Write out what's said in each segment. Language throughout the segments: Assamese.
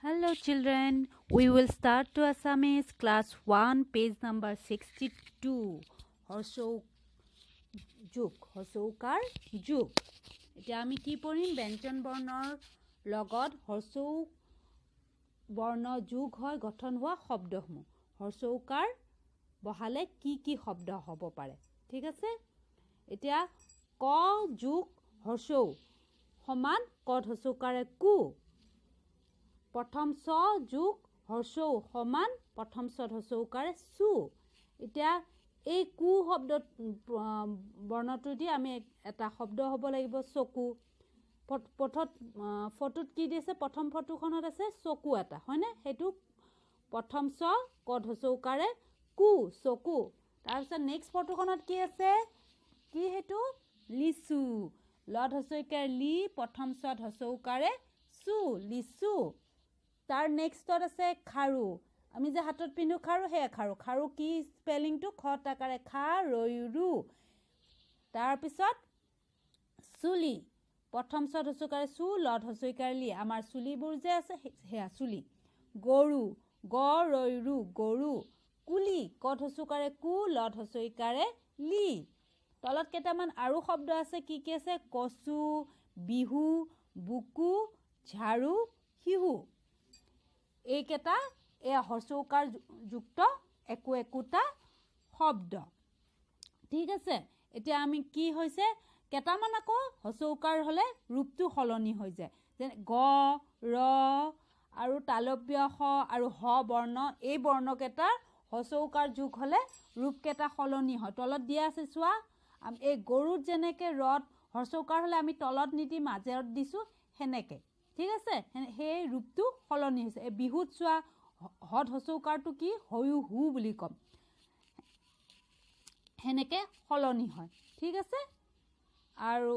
Hello children, we will start to Assamese class 1 page number 62 Horsou Horsoukar Juk. Eta ami ki porim Benton Bornor Logod Horsou Borno Juk hoy gothon hoa shobdohmu. Horsoukar bohale ki shobdo hobo pare. Thik ase? Eta ko juk horsou সমান কদ হসৌকাৰে কু প্ৰথম ছ যোগ হসৌ সমান প্ৰথম ছ হসৌকাৰে সু এতিয়া এই কু শব্দ বৰ্ণটো দি আমি এটা শব্দ হ'ব লাগিব চকু ফটোত কি দিছে প্ৰথম ফটোখনত আছে চকু এটা হয়নে হেতু প্ৰথম ছ কদ হসৌকাৰে কু চকু তাৰপিছত নেক্সট ফটোখনত কি আছে কি হেতু লিচু লড হসৌকাৰ লি প্ৰথম ছত হসৌকাৰে সু লিচু তাৰ নেক্সটত আছে খাৰু আমি যে হাতত পিনু খাৰু হে খাৰু খাৰু কি স্পেলিংটো খ টাকাৰে খা ৰৈ ৰু তাৰ পিছত চুলি প্ৰথম ছত হসৌকাৰে সু লড হসৌকাৰ লি আমাৰ চুলিবোৰ যে আছে হেয়া চুলি গৰু গ ৰৈ ৰু গৰু কুলি কদ হসৌকাৰে কু লড হসৌকাৰে লি তলত কেটামান আৰু শব্দ আছে কি আছে কচু বিহু বুকু ঝাৰু হিহু এই কেটা এ হসৌকাৰ যুক্ত একোটা শব্দ ঠিক আছে এতিয়া আমি কি হৈছে কেটামান আকৌ হসৌকাৰ হলে ৰূপটো হলনি হৈ যায় যেনে গ ৰ আৰু তালব্য খ আৰু হ বৰ্ণ এই বৰ্ণ কেটা হসৌকাৰ যুগ হলে ৰূপ কেটা হলনি হয় তলত দিয়া আছে চোৱা এই গৰুত যেনেকে ৰদ হৰচৌকাৰ হলে আমি তলত নিদি মাজেৰত দিছো হেনেকে ঠিক আছে সেই ৰূপটো হলনি হৈছে এই বিহুত চোৱা হদ হৰচৌকাৰটো কি হয়ু হু বুলি কম হেনেকে হলনি হয় ঠিক আছে আৰু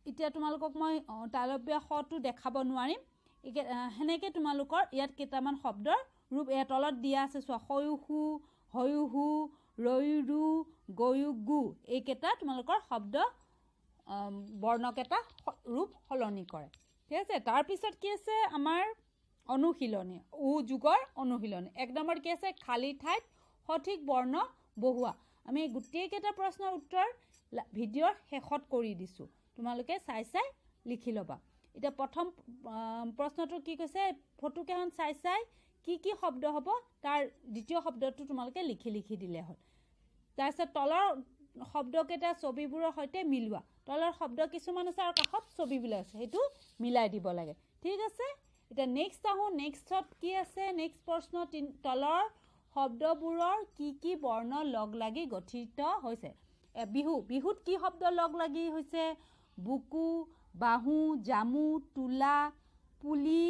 এতিয়া তোমালোকক মই তালব্য খটো দেখাব নোৱাৰিম হেনেকে তোমালোকৰ ইয়াত কেটামান শব্দৰ ৰূপ এ তলত দিয়া আছে চোৱা হয়ু হু ৰৈ ৰু গয়ু গু এই কেটা তোমালোকৰ শব্দ বৰ্ণকেটা ৰূপ হলনি কৰে ঠিক আছে তাৰ পিছত কি আছে আমাৰ অনুশীলনী উ যুগৰ অনুশীলনী এক নম্বৰ কি আছে খালি ঠাইত সঠিক বৰ্ণ বহুৱা আমি গুটেই কেটা প্ৰশ্নৰ উত্তৰ ভিডিওৰ শেষত কৰি দিছো তোমালোকে চাই লিখি লবা এটা প্ৰথম প্ৰশ্নটো কি কৈছে ফটো কেখন চাই কি শব্দ হ'ব তাৰ দ্বিতীয় শব্দটো তোমালোকে লিখি দিলে হ'ল তাৰপিছত তলৰ শব্দকেটা ছবিবোৰৰ সৈতে মিলোৱা তলৰ শব্দ কিছুমান আছে আৰু কাষত ছবিবিলাক আছে হেতু মিলাই দিব লাগে ঠিক আছে এটা নেক্সট আহো নেক্সটত কি আছে নেক্সট প্ৰশ্ন তলৰ শব্দবোৰৰ কি বৰ্ণ লগ লাগি গঠিত হৈছে বিহুত কি শব্দ লগ লাগি হৈছে বুকু বাহু জামু তুলা পুলি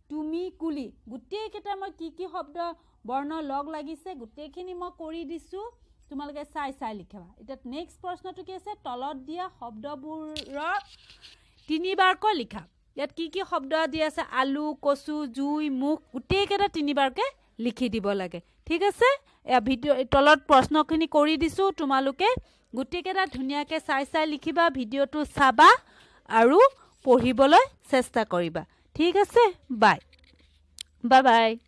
তুমি কুলি গুটেই কেটা মই কি শব্দ বৰ্ণ লগ লাগিছে গুটেইখিনি মই কৰি দিছো তোমালোকে চাই লিখিবা এটা নেক্সট প্ৰশ্নটো কি আছে তলত দিয়া শব্দবোৰৰ তিনিবাৰকৈ লিখা ইয়াত কি শব্দ দিয়া আছে আলু কচু জুই মুখ গুটেই কেটা তিনিবাৰকে লিখি দিব লাগে ঠিক আছে এ ভিডিও তলত প্ৰশ্নখিনি কৰি দিছো তোমালোকে গুটেই কেটা ধুনিয়াকে চাই লিখিবা ভিডিওটো চাবা আৰু পঢ়িবলৈ চেষ্টা কৰিবা ঠিক আছে বাই বাই